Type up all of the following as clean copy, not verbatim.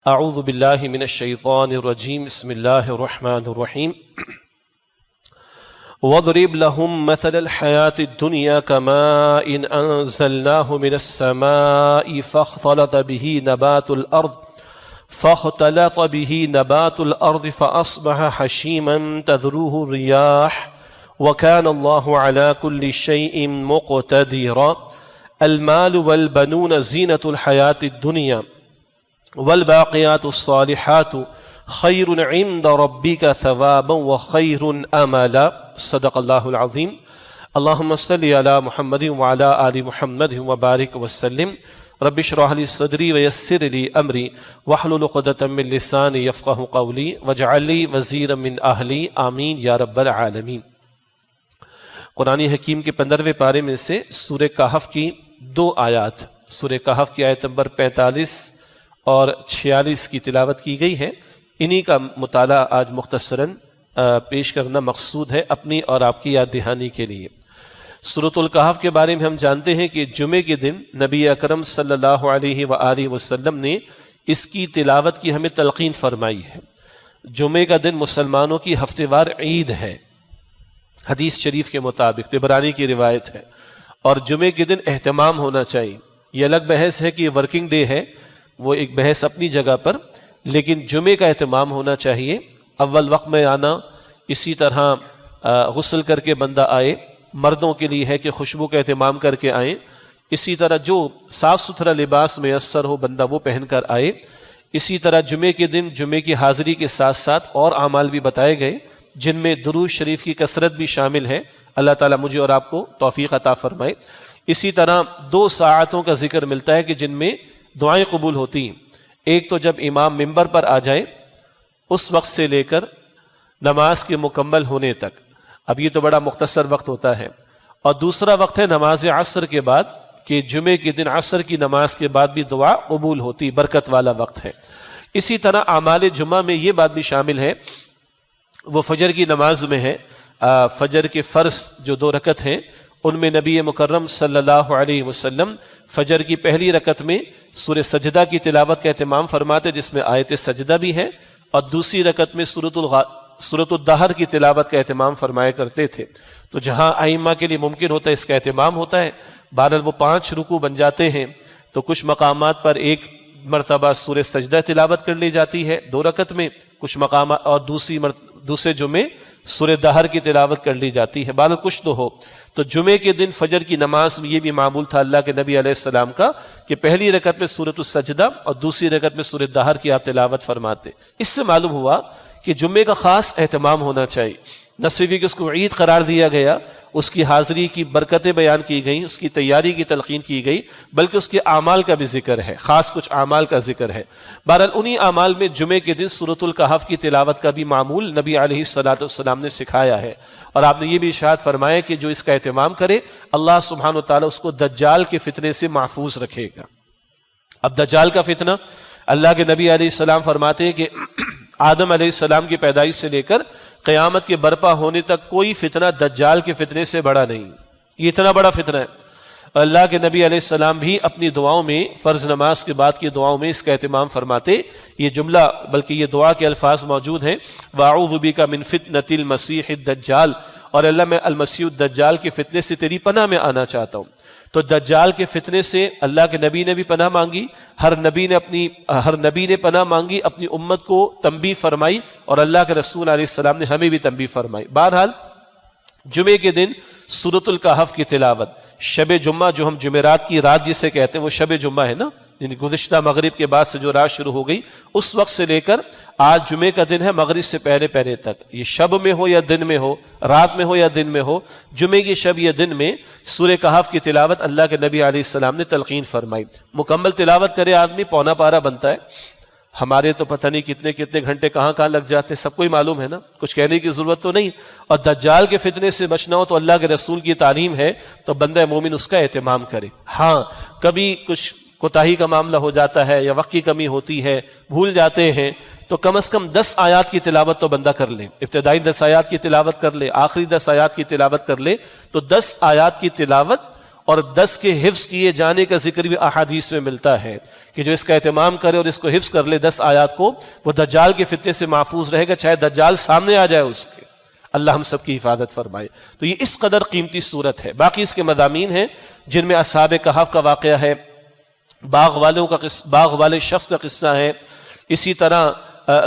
اعوذ باللہ من الشیطان الرجیم بسم اللہ الرحمن الرحیم وَاضْرِبْ لَهُمْ مَثَلَ الْحَيَاةِ الدُّنْيَا كَمَاءٍ أَنزَلْنَاهُ مِنَ السَّمَاءِ فَاخْتَلَطَ بِهِ نَبَاتُ الْأَرْضِ فَأَصْبَحَ حَشِيمًا تَذْرُوهُ الرِّيَاحُ وَكَانَ اللَّهُ عَلَى كُلِّ شَيْءٍ مُقْتَدِرًا الْمَالُ وَالْبَنُونَ زِينَةُ الْحَيَاةِ الدُّنْيَا والباقيات الصالحات خير عند ربك ثوابا وخير املا صدق الله العظيم. اللهم صل على محمد وعلى ال محمد وبارك وسلم. رب اشرح لي صدري ويسر لي امري واحلل عقدة من لساني يفقهوا قولي واجعل لي وزيرا من اهلي آمين یا رب العالمین. قرآن حکیم کے 15ویں پارے میں سے سورہ کہف کی 2 آیات، سورہ کہف کی آیت نمبر 45 اور 46 کی تلاوت کی گئی ہے. انہی کا مطالعہ آج مختصراً پیش کرنا مقصود ہے اپنی اور آپ کی یاد دہانی کے لیے. سورۃ الکہف کے بارے میں ہم جانتے ہیں کہ جمعے کے دن نبی اکرم صلی اللہ علیہ وآلہ وسلم نے اس کی تلاوت کی ہمیں تلقین فرمائی ہے. جمعے کا دن مسلمانوں کی ہفتہ وار عید ہے، حدیث شریف کے مطابق طبرانی کی روایت ہے، اور جمعے کے دن اہتمام ہونا چاہیے. یہ الگ بحث ہے کہ یہ ورکنگ ڈے ہے، وہ ایک بحث اپنی جگہ پر، لیکن جمعے کا اہتمام ہونا چاہیے. اول وقت میں آنا، اسی طرح غسل کر کے بندہ آئے، مردوں کے لیے ہے کہ خوشبو کا اہتمام کر کے آئیں، اسی طرح جو صاف ستھرا لباس میسر ہو بندہ وہ پہن کر آئے. اسی طرح جمعے کے دن جمعے کی حاضری کے ساتھ ساتھ اور اعمال بھی بتائے گئے جن میں درود شریف کی کثرت بھی شامل ہے. اللہ تعالیٰ مجھے اور آپ کو توفیق عطا فرمائے. اسی طرح 2 ساعتوں کا ذکر ملتا ہے کہ جن میں دعائیں قبول ہوتی ہیں. ایک تو جب امام ممبر پر آ جائے اس وقت سے لے کر نماز کے مکمل ہونے تک، اب یہ تو بڑا مختصر وقت ہوتا ہے. اور دوسرا وقت ہے نماز عصر کے بعد، کہ جمعے کے دن عصر کی نماز کے بعد بھی دعا قبول ہوتی، برکت والا وقت ہے. اسی طرح اعمال جمعہ میں یہ بات بھی شامل ہے، وہ فجر کی نماز میں ہے. فجر کے فرض جو 2 رکعت ہیں ان میں نبی مکرم صلی اللہ علیہ وسلم فجر کی پہلی رکعت میں سورہ سجدہ کی تلاوت کا اہتمام فرماتے، جس میں آیت سجدہ بھی ہے، اور دوسری رکعت میں سورۃ الدہر کی تلاوت کا اہتمام فرمایا کرتے تھے. تو جہاں ائمہ کے لیے ممکن ہوتا ہے اس کا اہتمام ہوتا ہے. بہرحال وہ 5 رکوع بن جاتے ہیں، تو کچھ مقامات پر ایک مرتبہ سورہ سجدہ تلاوت کر لی جاتی ہے 2 رکعت میں، کچھ مقامات اور دوسرے جمعے سورہ دہر کی تلاوت کر لی جاتی ہے. بہرحال کچھ تو ہو. تو جمعے کے دن فجر کی نماز میں یہ بھی معمول تھا اللہ کے نبی علیہ السلام کا کہ پہلی رکعت میں سورۃ السجدہ اور دوسری رکعت میں سورۃ دہر کی آپ تلاوت فرماتے. اس سے معلوم ہوا کہ جمعے کا خاص اہتمام ہونا چاہیے. نہ صرف کہ اس کو عید قرار دیا گیا، اس کی حاضری کی برکتیں بیان کی گئیں، اس کی تیاری کی تلقین کی گئی، بلکہ اس کے اعمال کا بھی ذکر ہے، خاص کچھ اعمال کا ذکر ہے. بہرحال انہی اعمال میں جمعے کے دن سورۃ الکہف کی تلاوت کا بھی معمول نبی علیہ الصلوۃ والسلام نے سکھایا ہے. اور آپ نے یہ بھی ارشاد فرمایا کہ جو اس کا اہتمام کرے اللہ سبحانہ وتعالیٰ اس کو دجال کے فتنے سے محفوظ رکھے گا. اب دجال کا فتنہ، اللہ کے نبی علیہ السلام فرماتے ہیں کہ آدم علیہ السلام کی پیدائش سے لے کر قیامت کے برپا ہونے تک کوئی فتنہ دجال کے فتنے سے بڑا نہیں. یہ اتنا بڑا فتنہ ہے. اللہ کے نبی علیہ السلام بھی اپنی دعاؤں میں، فرض نماز کے بعد کی دعاؤں میں اس کا اہتمام فرماتے. یہ جملہ بلکہ یہ دعا کے الفاظ موجود ہیں، وَأَعُوذُ بِكَ مِن فِتْنَةِ الْمَسِيحِ الدَّجَّالِ، اور اللہ میں المسیح الدجال کے فتنے سے تیری پناہ میں آنا چاہتا ہوں. تو دجال کے فتنے سے اللہ کے نبی نے بھی پناہ مانگی، ہر نبی نے پناہ مانگی، اپنی امت کو تنبیہ فرمائی، اور اللہ کے رسول علیہ السلام نے ہمیں بھی تنبیہ فرمائی. بہرحال جمعے کے دن سورۃ الکہف کی تلاوت، شب جمعہ جو ہم جمعرات کی رات جسے کہتے ہیں وہ شب جمعہ ہے نا، یعنی گزشتہ مغرب کے بعد سے جو رات شروع ہو گئی اس وقت سے لے کر آج جمعے کا دن ہے مغرب سے پہلے تک، یہ شب میں ہو یا دن میں ہو، رات میں ہو یا دن میں ہو، جمعے کی شب یا دن میں سورہ کہف کی تلاوت اللہ کے نبی علیہ السلام نے تلقین فرمائی. مکمل تلاوت کرے آدمی 1.25 پارہ بنتا ہے. ہمارے تو پتہ نہیں کتنے گھنٹے کہاں لگ جاتے ہیں، سب کو ہی معلوم ہے نا، کچھ کہنے کی ضرورت تو نہیں. اور دجال کے فتنے سے بچنا ہو تو اللہ کے رسول کی تعلیم ہے، تو بندہ مومن اس کا اہتمام کرے. ہاں کبھی کچھ کوتاہی کا معاملہ ہو جاتا ہے یا وقت کی کمی ہوتی ہے، بھول جاتے ہیں، تو کم از کم 10 آیات کی تلاوت تو بندہ کر لے. ابتدائی 10 آیات کی تلاوت کر لے، آخری 10 آیات کی تلاوت کر لے، تو 10 آیات کی تلاوت اور 10 کے حفظ کیے جانے کا ذکر بھی احادیث میں ملتا ہے کہ جو اس کا اہتمام کرے اور اس کو حفظ کر لے 10 آیات کو، وہ دجال کے فتنے سے محفوظ رہے گا، چاہے دجال سامنے آ جائے اس کے۔ اللہ ہم سب کی حفاظت فرمائے۔ تو یہ اس قدر قیمتی صورت ہے۔ باقی اس کے مضامین ہیں جن میں اصحاب کہف کا واقعہ ہے، باغ والے شخص کا قصہ ہے، اسی طرح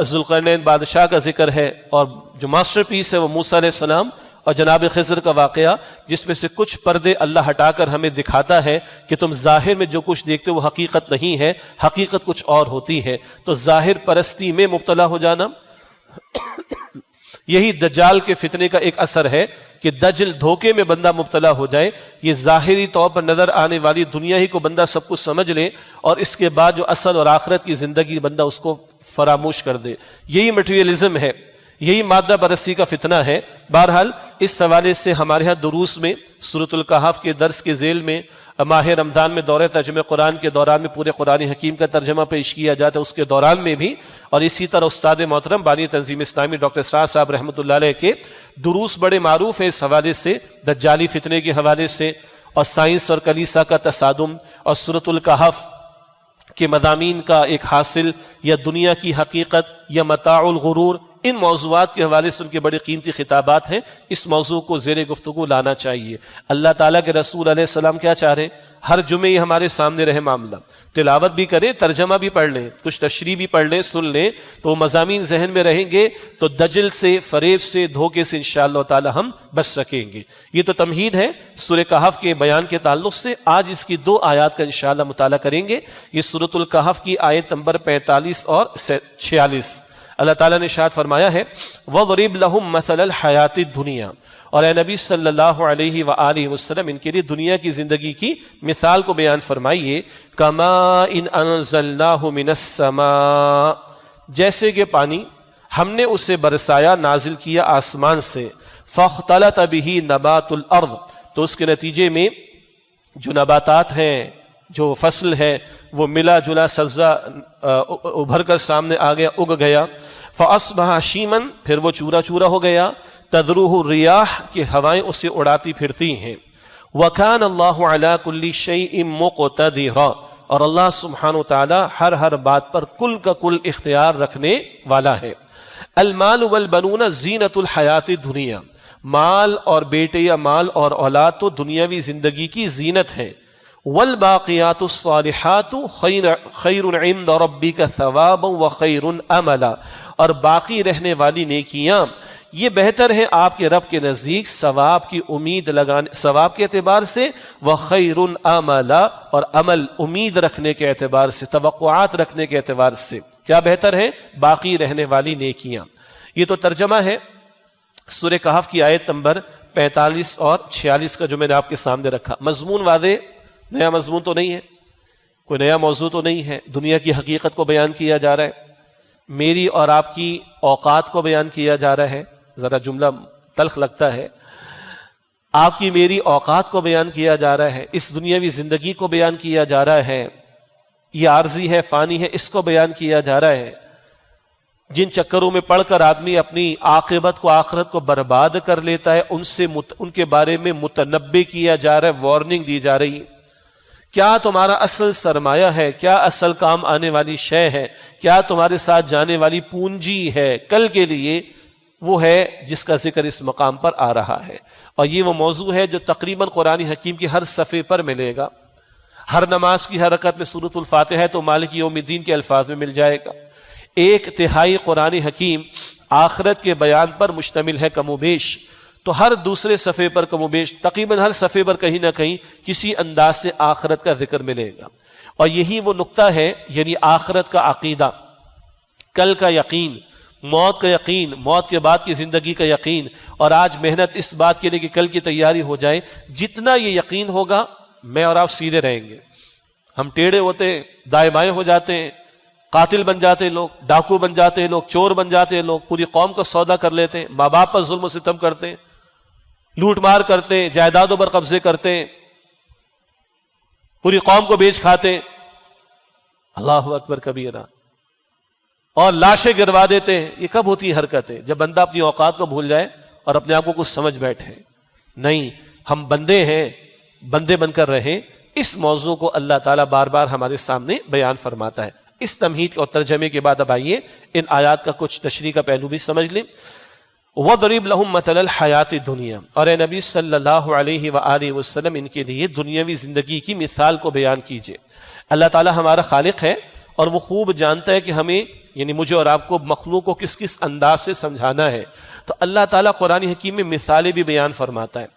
ذوالقرنین بادشاہ کا ذکر ہے، اور جو ماسٹر پیس ہے وہ موسیٰ علیہ السلام اور جناب خضر کا واقعہ، جس میں سے کچھ پردے اللہ ہٹا کر ہمیں دکھاتا ہے کہ تم ظاہر میں جو کچھ دیکھتے ہو وہ حقیقت نہیں ہے، حقیقت کچھ اور ہوتی ہے۔ تو ظاہر پرستی میں مبتلا ہو جانا یہی دجال کے فتنے کا ایک اثر ہے کہ دجل دھوکے میں بندہ مبتلا ہو جائے، یہ ظاہری طور پر نظر آنے والی دنیا ہی کو بندہ سب کچھ سمجھ لے، اور اس کے بعد جو اصل اور آخرت کی زندگی بندہ اس کو فراموش کر دے۔ یہی مٹیریلزم ہے، یہی مادہ پرستی کا فتنہ ہے۔ بہرحال اس حوالے سے ہمارے ہاں دروس میں سورۃ الکہف کے درس کے ذیل میں ماہ رمضان میں دورہ ترجمہ قرآن کے دوران میں پورے قرآن حکیم کا ترجمہ پیش کیا جاتا ہے، اس کے دوران میں بھی، اور اسی طرح استاد محترم بانی تنظیم اسلامی ڈاکٹر اسرار صاحب رحمۃ اللہ علیہ کے دروس بڑے معروف ہیں اس حوالے سے، دجالی فتنے کے حوالے سے، اور سائنس اور کلیسا کا تصادم، اور سورۃ الکہف کے مضامین کا ایک حاصل، یا دنیا کی حقیقت، یا متاع الغرور، ان موضوعات کے حوالے سے ان کے بڑے قیمتی خطابات ہیں۔ اس موضوع کو زیر گفتگو لانا چاہیے۔ اللہ تعالیٰ کے رسول علیہ السلام کیا چاہ رہے؟ ہر جمعے یہ ہمارے سامنے رہے معاملہ، تلاوت بھی کریں، ترجمہ بھی پڑھ لیں، کچھ تشریح بھی پڑھ لیں، سن لیں، تو وہ مضامین ذہن میں رہیں گے، تو دجل سے، فریب سے، دھوکے سے انشاءاللہ تعالی ہم بچ سکیں گے۔ یہ تو تمہید ہے سورہ کہف کے بیان کے تعلق سے۔ آج اس کی 2 آیات کا انشاءاللہ مطالعہ کریں گے۔ یہ سورۃ الکہف کی آیت نمبر 45 اور 46۔ اللہ تعالیٰ نے ارشاد فرمایا ہے وَضْرِبْ لَهُمْ مَثَلَ الْحَيَاةِ الدُّنْيَا، اور اے نبی صلی اللہ علیہ وآلہ وسلم ان کے لیے دنیا کی زندگی کی مثال کو بیان فرمائیے، كَمَاءٍ أَنزَلْنَاهُ مِنَ السَّمَاءِ، جیسے کہ پانی ہم نے اسے برسایا، نازل کیا آسمان سے، فَاخْتَلَطَ بِهِ نَبَاتُ الْأَرْضِ، تو اس کے نتیجے میں جو نباتات ہیں، جو فصل ہے، وہ ملا جلا سبزہ ابھر کر سامنے آ گیا، اگ گیا، فَأَصْبَحَ شِيمًا، پھر وہ چورا چورا ہو گیا، تَذْرُوهُ الرِّيَاحُ، کہ ہوائیں اسے اڑاتی پھرتی ہیں، وَكَانَ اللَّهُ عَلَى كُلِّ شَيْءٍ مُقْتَدِرًا، اور اللہ سبحانہ وتعالی ہر بات پر کل کا کل اختیار رکھنے والا ہے۔ الْمَالُ وَالْبَنُونَ زِينَةُ الْحَيَاةِ الدُّنْيَا، مال اور بیٹے یا مال اور اولاد تو دنیاوی زندگی کی زینت ہے۔ والباقیات الصالحات خیر عند ربک ثوابا وخیر املا، اور باقی رہنے والی نیکیاں یہ بہتر ہیں آپ کے رب کے نزدیک ثواب کی امید لگانے، ثواب کے اعتبار سے، وخیر املا، اور عمل امید رکھنے کے اعتبار سے، توقعات رکھنے کے اعتبار سے کیا بہتر ہے؟ باقی رہنے والی نیکیاں۔ یہ تو ترجمہ ہے سورہ کہف کی آیت نمبر 45 اور 46 کا جو میں نے آپ کے سامنے رکھا۔ مضمون واضح، نیا مضمون تو نہیں ہے، کوئی نیا موضوع تو نہیں ہے، دنیا کی حقیقت کو بیان کیا جا رہا ہے، میری اور آپ کی اوقات کو بیان کیا جا رہا ہے، ذرا جملہ تلخ لگتا ہے، آپ کی میری اوقات کو بیان کیا جا رہا ہے، اس دنیاوی زندگی کو بیان کیا جا رہا ہے، یہ عارضی ہے، فانی ہے، اس کو بیان کیا جا رہا ہے۔ جن چکروں میں پڑھ کر آدمی اپنی عاقبت کو، آخرت کو برباد کر لیتا ہے، ان کے بارے میں متنبع کیا جا رہا ہے، وارننگ دی جا رہی ہے۔ کیا تمہارا اصل سرمایہ ہے؟ کیا اصل کام آنے والی شے ہے؟ کیا تمہارے ساتھ جانے والی پونجی ہے کل کے لیے؟ وہ ہے جس کا ذکر اس مقام پر آ رہا ہے، اور یہ وہ موضوع ہے جو تقریباً قرآن حکیم کی ہر صفحے پر ملے گا۔ ہر نماز کی حرکت میں سورۃ الفاتحہ تو مالک یوم الدین کے الفاظ میں مل جائے گا۔ 1/3 قرآن حکیم آخرت کے بیان پر مشتمل ہے کم و بیش، تو ہر دوسرے صفحے پر کم و بیش، تقریباً ہر صفحے پر کہیں نہ کہیں کسی انداز سے آخرت کا ذکر ملے گا، اور یہی وہ نقطہ ہے، یعنی آخرت کا عقیدہ، کل کا یقین، موت کا یقین، موت کے بعد کی زندگی کا یقین، اور آج محنت اس بات کے لیے کہ کل کی تیاری ہو جائے۔ جتنا یہ یقین ہوگا میں اور آپ سیدھے رہیں گے، ہم ٹیڑھے ہوتے ہیں، دائیں بائیں ہو جاتے ہیں، قاتل بن جاتے ہیں لوگ، ڈاکو بن جاتے ہیں لوگ، چور بن جاتے ہیں لوگ، پوری قوم کا سودا کر لیتے ہیں، ماں باپ پر ظلم و ستم کرتے ہیں، لوٹ مار کرتے ہیں، جائیدادوں پر قبضے کرتے ہیں، پوری قوم کو بیچ کھاتے ہیں، اللہ اکبر کبیرہ، اور لاشیں گروا دیتے ہیں۔ یہ کب ہوتی ہے حرکتیں؟ جب بندہ اپنی اوقات کو بھول جائے اور اپنے آپ کو کچھ سمجھ بیٹھے۔ نہیں، ہم بندے ہیں، بندے بن کر رہیں، اس موضوع کو اللہ تعالیٰ بار بار ہمارے سامنے بیان فرماتا ہے۔ اس تمہید اور ترجمے کے بعد اب آئیے ان آیات کا کچھ تشریح کا پہلو بھی سمجھ لیں۔ وَضْرِبْ لَهُمْ مَثَلَ الْحَيَاةِ الدُّنْيَا، اور اے نبی صلی اللہ علیہ وآلہ وسلم ان کے لیے دنیاوی زندگی کی مثال کو بیان کیجئے۔ اللہ تعالیٰ ہمارا خالق ہے اور وہ خوب جانتا ہے کہ ہمیں یعنی مجھے اور آپ کو مخلوق کو کس کس انداز سے سمجھانا ہے، تو اللہ تعالیٰ قرآن حکیم میں مثالیں بھی بیان فرماتا ہے۔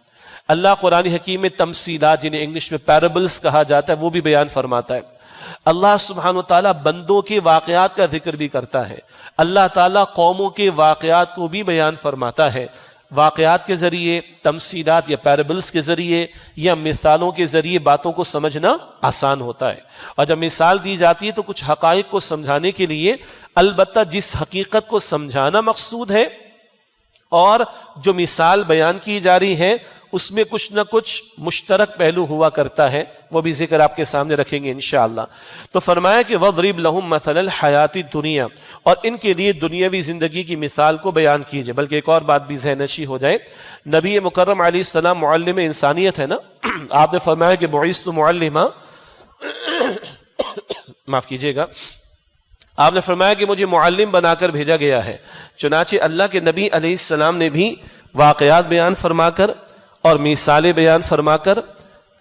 اللہ قرآن حکیم میں تمثیلات جنہیں انگلش میں پیرابلز کہا جاتا ہے وہ بھی بیان فرماتا ہے۔ اللہ سبحانہ وتعالیٰ بندوں کے واقعات کا ذکر بھی کرتا ہے، اللہ تعالیٰ قوموں کے واقعات کو بھی بیان فرماتا ہے۔ واقعات کے ذریعے، تمثیلات یا پیرابلز کے ذریعے یا مثالوں کے ذریعے باتوں کو سمجھنا آسان ہوتا ہے، اور جب مثال دی جاتی ہے تو کچھ حقائق کو سمجھانے کے لیے البتہ جس حقیقت کو سمجھانا مقصود ہے اور جو مثال بیان کی جا رہی ہے اس میں کچھ نہ کچھ مشترک پہلو ہوا کرتا ہے، وہ بھی ذکر آپ کے سامنے رکھیں گے انشاءاللہ۔ تو فرمایا کہ وَضْرِبْ لَهُمْ مَثَلَ الْحَيَاةِ الدُّنْيَا، اور ان کے لیے دنیاوی زندگی کی مثال کو بیان کیجئے۔ بلکہ ایک اور بات بھی ذہن نشین ہو جائے، نبی مکرم علیہ السلام معلم انسانیت ہے نا، آپ نے فرمایا کہ بعثت معلما، معاف کیجئے گا، آپ نے فرمایا کہ مجھے معلم بنا کر بھیجا گیا ہے۔ چنانچہ اللہ کے نبی علیہ السلام نے بھی واقعات بیان فرما کر اور مثالیں بیان فرما کر،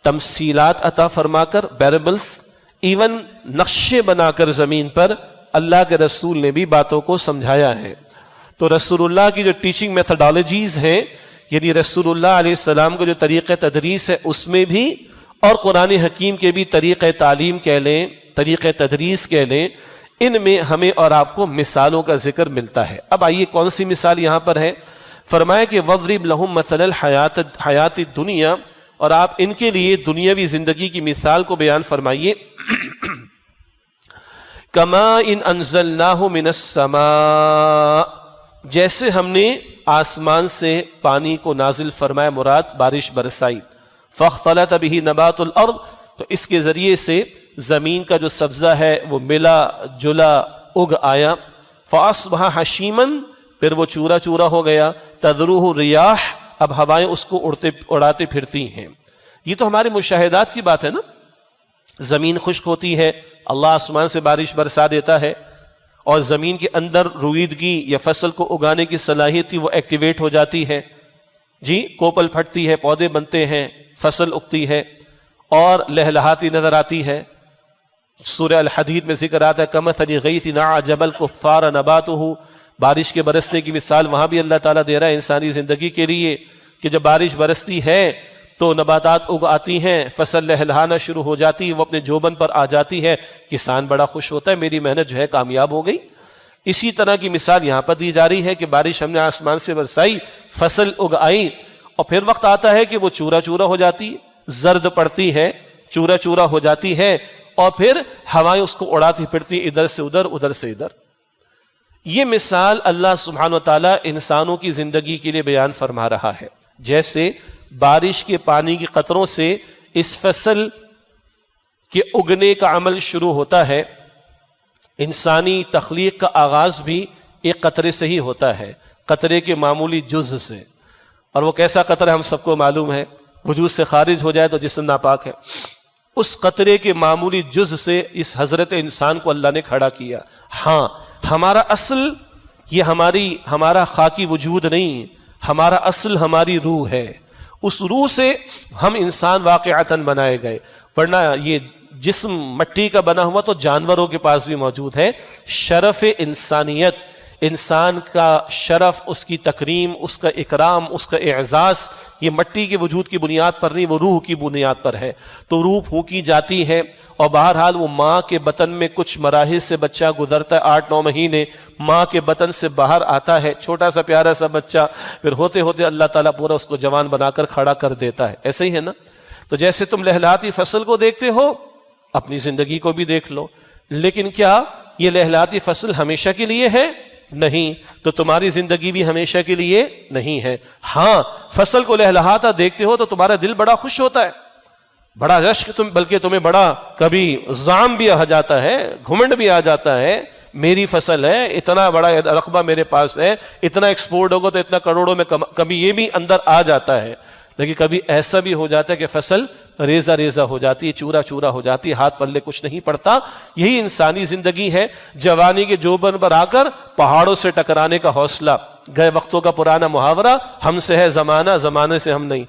تمثیلات عطا فرما کر، پیرابلز، ایون نقشے بنا کر زمین پر اللہ کے رسول نے بھی باتوں کو سمجھایا ہے۔ تو رسول اللہ کی جو ٹیچنگ میتھڈالوجیز ہیں، یعنی رسول اللہ علیہ السلام کا جو طریقہ تدریس ہے اس میں بھی، اور قرآن حکیم کے بھی طریقہ تعلیم کہہ لیں، طریقہ تدریس کہہ لیں، ان میں ہمیں اور آپ کو مثالوں کا ذکر ملتا ہے۔ اب آئیے کون سی مثال یہاں پر ہے؟ فرمایا کہ وَضْرِبْ لَهُمْ مَثَلَ الْحَيَاةِ الدُّنْيَا، اور آپ ان کے لیے دنیاوی زندگی کی مثال کو بیان فرمائیے۔ كَمَاءٍ أَنزَلْنَاهُ مِنَ السَّمَاءِ، جیسے ہم نے آسمان سے پانی کو نازل فرمایا، مراد بارش برسائی۔ فَاخْتَلَطَ بِهِ نَبَاتُ الْأَرْضِ، تو اس کے ذریعے سے زمین کا جو سبزہ ہے وہ ملا جلا اگ آیا۔ فَأَصْبَحَ حَشِيمًا، پھر وہ چورا چورا ہو گیا۔ تَذْرُوهُ الرِّيَاحُ، اب ہوائیں اس کو اڑاتے پھرتی ہیں۔ یہ تو ہمارے مشاہدات کی بات ہے نا، زمین خشک ہوتی ہے، اللہ آسمان سے بارش برسا دیتا ہے، اور زمین کے اندر رویدگی یا فصل کو اگانے کی صلاحیت تھی وہ ایکٹیویٹ ہو جاتی ہے، جی کوپل پھٹتی ہے، پودے بنتے ہیں، فصل اگتی ہے اور لہلہاتی نظر آتی ہے۔ سورہ الحدید میں ذکر آتا ہے کمثل غیث اعجب الکفار نباتہ، بارش کے برسنے کی مثال وہاں بھی اللہ تعالیٰ دے رہا ہے انسانی زندگی کے لیے، کہ جب بارش برستی ہے تو نباتات اگ آتی ہیں، فصل لہلہانا شروع ہو جاتی ہے، وہ اپنے جوبن پر آ جاتی ہے، کسان بڑا خوش ہوتا ہے، میری محنت جو ہے کامیاب ہو گئی۔ اسی طرح کی مثال یہاں پر دی جا رہی ہے کہ بارش ہم نے آسمان سے برسائی، فصل اگ آئی، اور پھر وقت آتا ہے کہ وہ چورا چورا ہو جاتی ہے، زرد پڑتی ہے، چورا چورا ہو جاتی ہے، اور پھر ہوائیں اس کو اڑاتی پھرتی ادھر سے ادھر، ادھر سے ادھر۔ یہ مثال اللہ سبحانہ و تعالیٰ انسانوں کی زندگی کے لیے بیان فرما رہا ہے۔ جیسے بارش کے پانی کی قطروں سے اس فصل کے اگنے کا عمل شروع ہوتا ہے، انسانی تخلیق کا آغاز بھی ایک قطرے سے ہی ہوتا ہے، قطرے کے معمولی جز سے، اور وہ کیسا قطرہ ہم سب کو معلوم ہے، وجود سے خارج ہو جائے تو جسم ناپاک ہے۔ اس قطرے کے معمولی جز سے اس حضرت انسان کو اللہ نے کھڑا کیا۔ ہاں، ہمارا اصل یہ ہمارا خاکی وجود نہیں، ہمارا اصل ہماری روح ہے، اس روح سے ہم انسان واقعتاً بنائے گئے، ورنہ یہ جسم مٹی کا بنا ہوا تو جانوروں کے پاس بھی موجود ہے۔ شرف انسانیت، انسان کا شرف، اس کی تکریم، اس کا اکرام، اس کا اعزاز، یہ مٹی کے وجود کی بنیاد پر نہیں، وہ روح کی بنیاد پر ہے۔ تو روح پھونکی جاتی ہے، اور بہرحال وہ ماں کے بطن میں کچھ مراحل سے بچہ گزرتا ہے، 8-9 مہینے ماں کے بطن سے باہر آتا ہے، چھوٹا سا پیارا سا بچہ، پھر ہوتے ہوتے اللہ تعالیٰ پورا اس کو جوان بنا کر کھڑا کر دیتا ہے۔ ایسے ہی ہے نا؟ تو جیسے تم لہلاتی فصل کو دیکھتے ہو، اپنی زندگی کو بھی دیکھ لو، لیکن کیا یہ لہلاتی فصل ہمیشہ کے لیے ہے؟ نہیں، تو تمہاری زندگی بھی ہمیشہ کے لیے نہیں ہے۔ ہاں، فصل کو لہلہاتا دیکھتے ہو تو تمہارا دل بڑا خوش ہوتا ہے، بڑا رشک، بلکہ تمہیں بڑا کبھی زعم بھی آ جاتا ہے، گھمنڈ بھی آ جاتا ہے، میری فصل ہے، اتنا بڑا رقبہ میرے پاس ہے، اتنا ایکسپورٹ ہوگا تو اتنا کروڑوں میں کبھی یہ بھی اندر آ جاتا ہے۔ لیکن کبھی ایسا بھی ہو جاتا ہے کہ فصل ریزہ ریزہ ہو جاتی ہے، چورا چورا ہو جاتی ہے، ہاتھ پلے کچھ نہیں پڑتا۔ یہی انسانی زندگی ہے۔ جوانی کے جوبن پر آ کر پہاڑوں سے ٹکرانے کا حوصلہ، گئے وقتوں کا پرانا محاورہ، ہم سے ہے زمانہ، زمانے سے ہم نہیں۔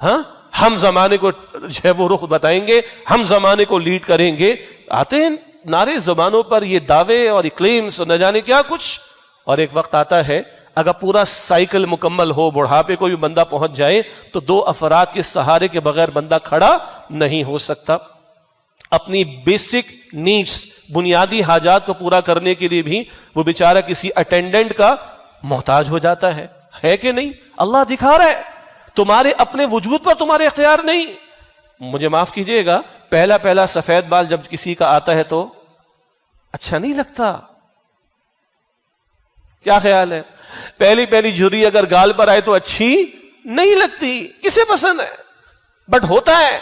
ہاں، ہم زمانے کو جو ہے وہ رخ بتائیں گے، ہم زمانے کو لیڈ کریں گے۔ آتے ہیں نعرے زبانوں پر، یہ دعوے اور کلیمز نہ جانے کیا کچھ، اور ایک وقت آتا ہے اگر پورا سائیکل مکمل ہو، بڑھاپے کو بھی بندہ پہنچ جائے تو دو افراد کے سہارے کے بغیر بندہ کھڑا نہیں ہو سکتا۔ اپنی بیسک نیڈس، بنیادی حاجات کو پورا کرنے کے لیے بھی وہ بیچارہ کسی اٹینڈنٹ کا محتاج ہو جاتا ہے کہ نہیں؟ اللہ دکھا رہا ہے تمہارے اپنے وجود پر تمہارے اختیار نہیں۔ مجھے معاف کیجئے گا، پہلا سفید بال جب کسی کا آتا ہے تو اچھا نہیں لگتا، کیا خیال ہے؟ پہلی جھری اگر گال پر آئے تو اچھی نہیں لگتی، کسے پسند ہے؟ بٹ ہوتا ہے۔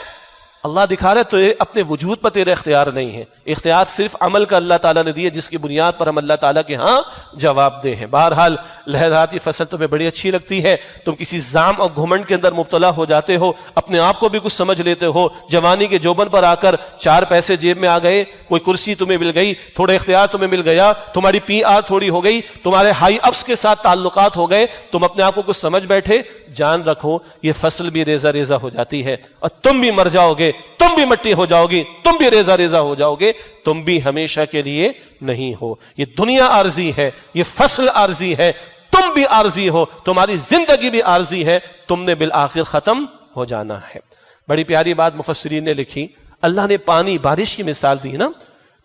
اللہ دکھا رہے تو اپنے وجود پر تیرے اختیار نہیں ہے، اختیار صرف عمل کا اللہ تعالیٰ نے دیا، جس کی بنیاد پر ہم اللہ تعالیٰ کے ہاں جواب دہ ہیں۔ بہرحال لہراتی فصل تمہیں بڑی اچھی لگتی ہے، تم کسی زعم اور گھمنڈ کے اندر مبتلا ہو جاتے ہو، اپنے آپ کو بھی کچھ سمجھ لیتے ہو، جوانی کے جوبن پر آ کر 4 پیسے جیب میں آ گئے، کوئی کرسی تمہیں مل گئی، تھوڑے اختیار تمہیں مل گیا، تمہاری PR تھوڑی ہو گئی، تمہارے ہائی اپس کے ساتھ تعلقات ہو گئے، تم اپنے آپ کو کچھ سمجھ بیٹھے۔ جان رکھو یہ فصل بھی ریزہ ریزہ ہو جاتی ہے، اور تم بھی مر جاؤ گے، تم بھی مٹی ہو جاؤ گی، تم بھی ریزہ ریزہ ہو جاؤ گے، تم بھی ہمیشہ کے لیے نہیں ہو۔ یہ دنیا عارضی ہے، یہ فصل عارضی ہے، تم بھی عارضی ہو، تمہاری زندگی بھی عارضی ہے، تم نے بالآخر ختم ہو جانا ہے۔ بڑی پیاری بات مفسرین نے لکھی، اللہ نے پانی، بارش کی مثال دی نا،